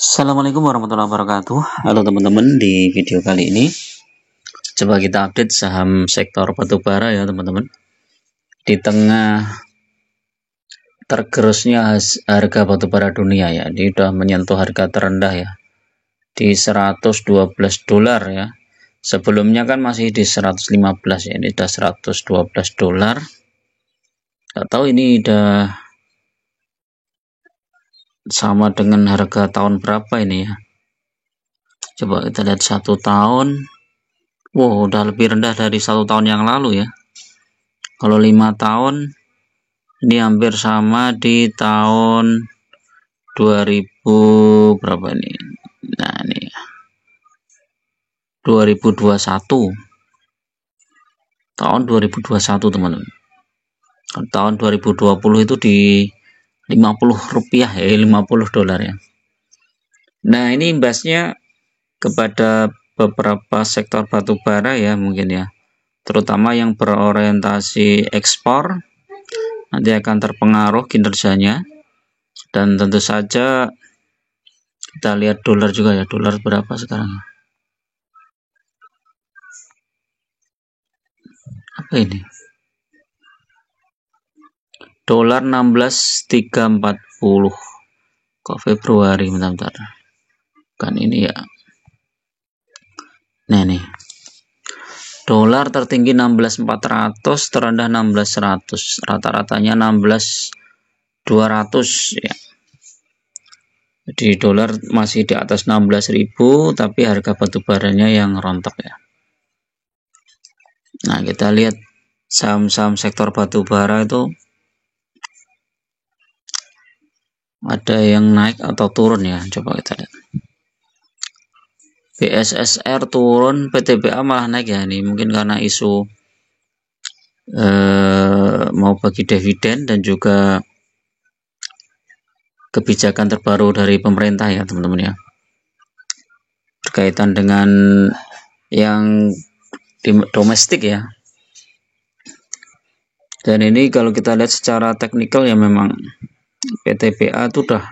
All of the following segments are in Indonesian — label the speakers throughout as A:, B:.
A: Assalamualaikum warahmatullahi wabarakatuh. Halo teman-teman, di video kali ini coba kita update saham sektor batubara ya teman-teman. Di tengah tergerusnya harga batubara dunia ya, ini sudah menyentuh harga terendah ya di 112 dolar ya. Sebelumnya kan masih di 115 ya, ini sudah 112 dolar. Gak tahu ini udah sama dengan harga tahun berapa ini ya. Coba kita lihat 1 tahun. Wow, udah lebih rendah dari 1 tahun yang lalu ya. Kalau 5 tahun ini hampir sama di tahun 2000 berapa nih? Nah, ini 2021. Tahun 2021 teman-teman. Tahun 2020 itu di 50 rupiah ya, 50 dolar ya. Nah, ini imbasnya kepada beberapa sektor batubara ya mungkin ya. Terutama yang berorientasi ekspor nanti akan terpengaruh kinerjanya. Dan tentu saja kita lihat dolar juga ya, dolar berapa sekarang? Apa ini? Dolar 16.340. Kok Februari, bentar-bentar. Kan ini ya. Nah nih. Dolar tertinggi 16.400, terendah 16.100. Rata-ratanya 16.200 ya. Jadi dolar masih di atas 16.000, tapi harga batubaranya yang rontok ya. Nah, kita lihat saham-saham sektor batubara itu ada yang naik atau turun ya. Coba kita lihat. BSSR turun, PTBA malah naik ya. Ini mungkin karena isu mau bagi dividen dan juga kebijakan terbaru dari pemerintah ya teman-teman ya, berkaitan dengan yang domestik ya. Dan ini kalau kita lihat secara teknikal ya memang PTBA itu udah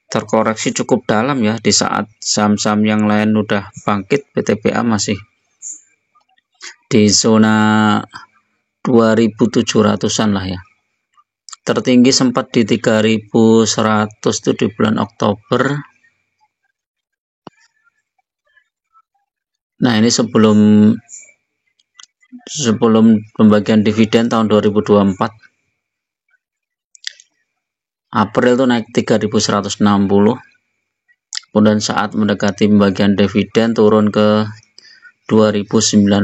A: terkoreksi cukup dalam ya, di saat saham-saham yang lain udah bangkit, PTBA masih di zona 2700-an lah ya. Tertinggi sempat di 3100 itu di bulan Oktober. Nah, ini sebelum pembagian dividen tahun 2024. April itu naik 3160. Kemudian saat mendekati pembagian dividen turun ke 2900.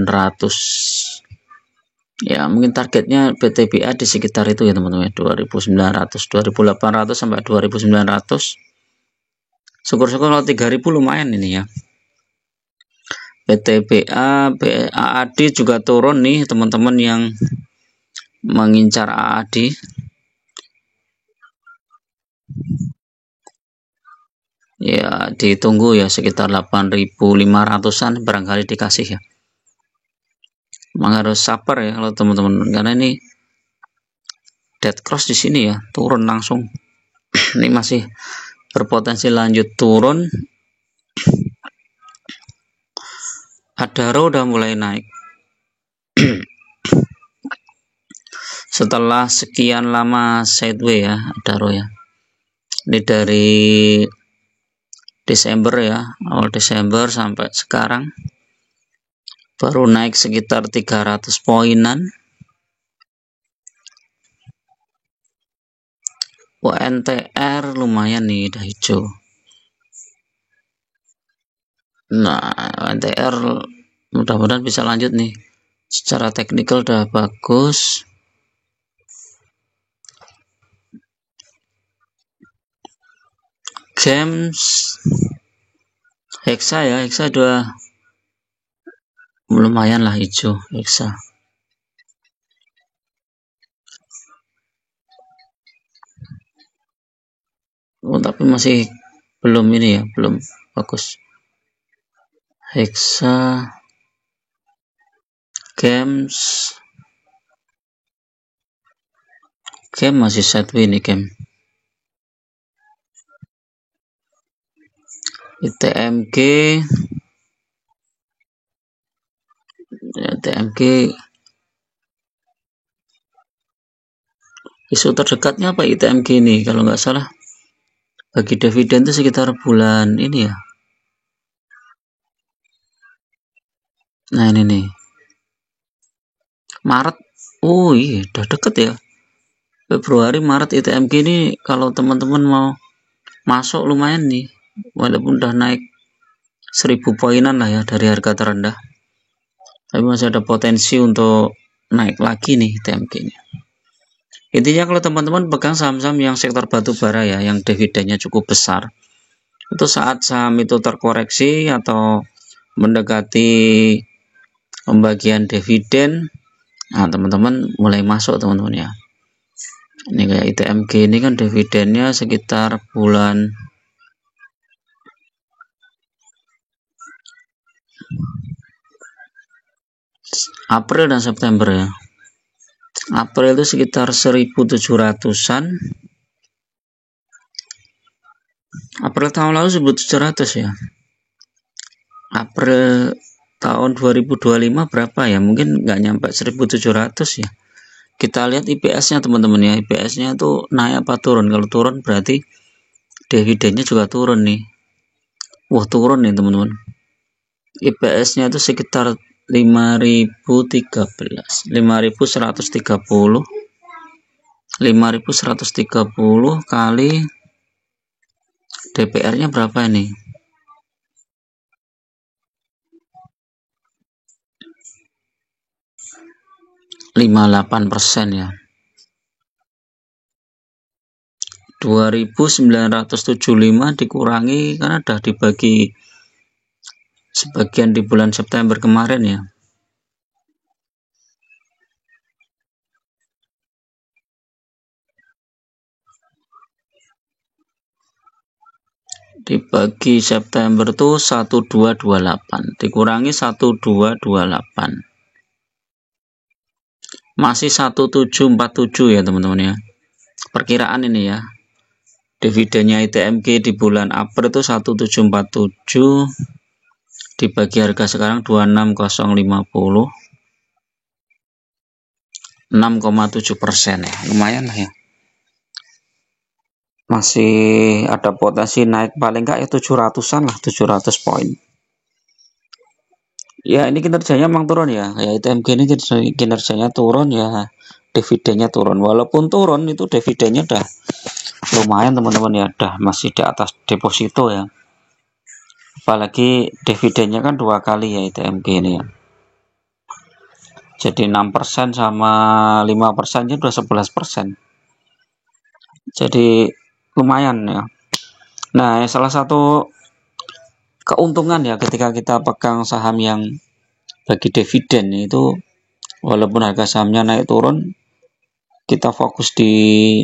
A: Ya, mungkin targetnya PTBA di sekitar itu ya teman-teman, 2900, 2800 sampai 2900. Syukur-syukur kalau 3000 lumayan ini ya. PTBA, AAD juga turun nih teman-teman yang mengincar AAD. Ya, ditunggu ya sekitar 8.500-an barangkali dikasih ya. Memang harus sabar ya kalau teman-teman, karena ini dead cross di sini ya, turun langsung. Ini masih berpotensi lanjut turun. Adaro udah mulai naik. Setelah sekian lama sideways ya Adaro ya. Ini dari Desember ya, awal Desember sampai sekarang baru naik sekitar 300 poinan. NTR lumayan nih, udah hijau. Nah, NTR mudah-mudahan bisa lanjut nih. Secara teknikal udah bagus. Games Hexa ya, Hexa udah lumayan lah hijau Hexa. Oh, tapi masih belum ini ya, belum bagus. Hexa, Games, game masih sideways nih game. ITMG ITMG isu terdekatnya apa ITMG ini kalau nggak salah bagi dividen itu sekitar bulan ini ya. Nah ini nih Maret. Oh iya udah deket ya, Februari Maret. ITMG ini kalau teman-teman mau masuk lumayan nih, walaupun udah naik 1000 poinan lah ya dari harga terendah, tapi masih ada potensi untuk naik lagi nih ITMG ini. Intinya kalau teman-teman pegang saham-saham yang sektor batu bara ya, yang dividennya cukup besar, itu saat saham itu terkoreksi atau mendekati pembagian dividen, nah teman-teman mulai masuk teman-teman ya. Ini kayak ITMG ini kan dividennya sekitar bulan April dan September ya. April itu sekitar 1700-an. April tahun lalu 1700 ya. April tahun 2025 berapa ya? Mungkin nggak nyampe 1700 ya. Kita lihat IPS-nya teman-teman ya. IPS-nya itu naik apa turun? Kalau turun berarti dividennya juga turun nih. Wah, turun nih teman-teman. IPS-nya itu sekitar 5013, 5130. 5130 kali DPR-nya berapa ini? 58% ya. 2975 dikurangi karena udah dibagi sebagian di bulan September kemarin ya. Dibagi September tuh 1228 dikurangi 1228 masih 1747 ya teman-teman ya. Perkiraan ini ya. Dividennya ITMG di bulan April itu 1747 dibagi harga sekarang 26050, 6,7% ya. Lumayan lah ya. Masih ada potensi naik paling enggak ya 700-an lah, 700 poin. Ya ini kinerjanya memang turun ya. Ya ITMG ini kinerjanya turun ya, dividennya turun. Walaupun turun itu dividennya udah lumayan teman-teman ya, udah masih di atas deposito ya. Apalagi dividennya kan 2 kali ya ITMG ini ya. Jadi 6% sama 5% nya udah 11%. Jadi lumayan ya. Nah, salah satu keuntungan ya ketika kita pegang saham yang bagi dividen itu, walaupun harga sahamnya naik turun, kita fokus di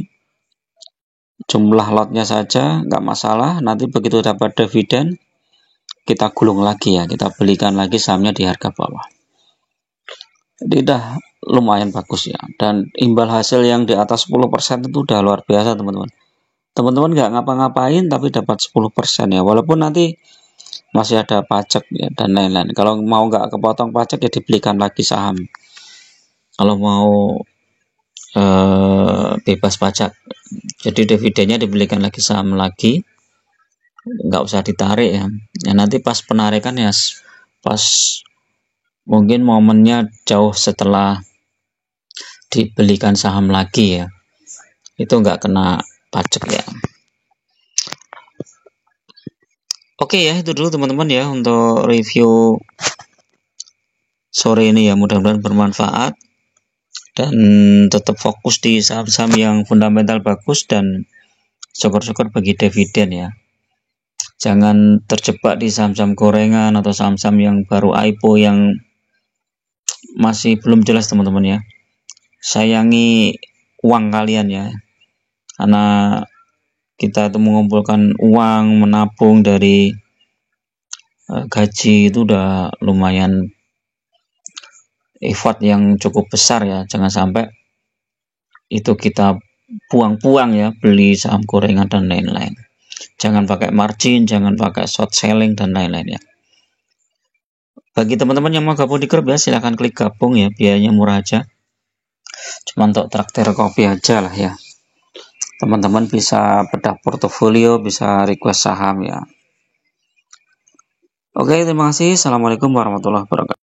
A: jumlah lotnya saja, nggak masalah. Nanti begitu dapat dividen, kita gulung lagi ya, kita belikan lagi sahamnya di harga bawah. Jadi udah lumayan bagus ya, dan imbal hasil yang di atas 10% itu udah luar biasa teman-teman. Teman-teman nggak ngapa-ngapain tapi dapat 10% ya, walaupun nanti masih ada pajak ya dan lain-lain. Kalau mau nggak kepotong pajak ya dibelikan lagi saham. Kalau mau bebas pajak, jadi dividennya dibelikan lagi saham lagi, nggak usah ditarik ya. Ya nanti pas penarikan ya pas mungkin momennya jauh setelah dibelikan saham lagi ya, itu nggak kena pajak ya. Oke ya, itu dulu teman-teman ya untuk review sore ini ya, mudah-mudahan bermanfaat dan tetap fokus di saham-saham yang fundamental bagus dan syukur-syukur bagi dividen ya. Jangan terjebak di saham-saham gorengan atau saham-saham yang baru IPO yang masih belum jelas teman-teman ya. Sayangi uang kalian ya, karena kita itu mengumpulkan uang, menabung dari gaji itu udah lumayan effort yang cukup besar ya. Jangan sampai itu kita buang-buang ya beli saham gorengan dan lain-lain. Jangan pakai margin, jangan pakai short selling dan lain-lain ya. Bagi teman-teman yang mau gabung di grup ya, silahkan klik gabung ya, biayanya murah aja. Cuma untuk traktir kopi aja lah ya. Teman-teman bisa bedah portofolio, bisa request saham ya. Oke, terima kasih. Assalamualaikum warahmatullahi wabarakatuh.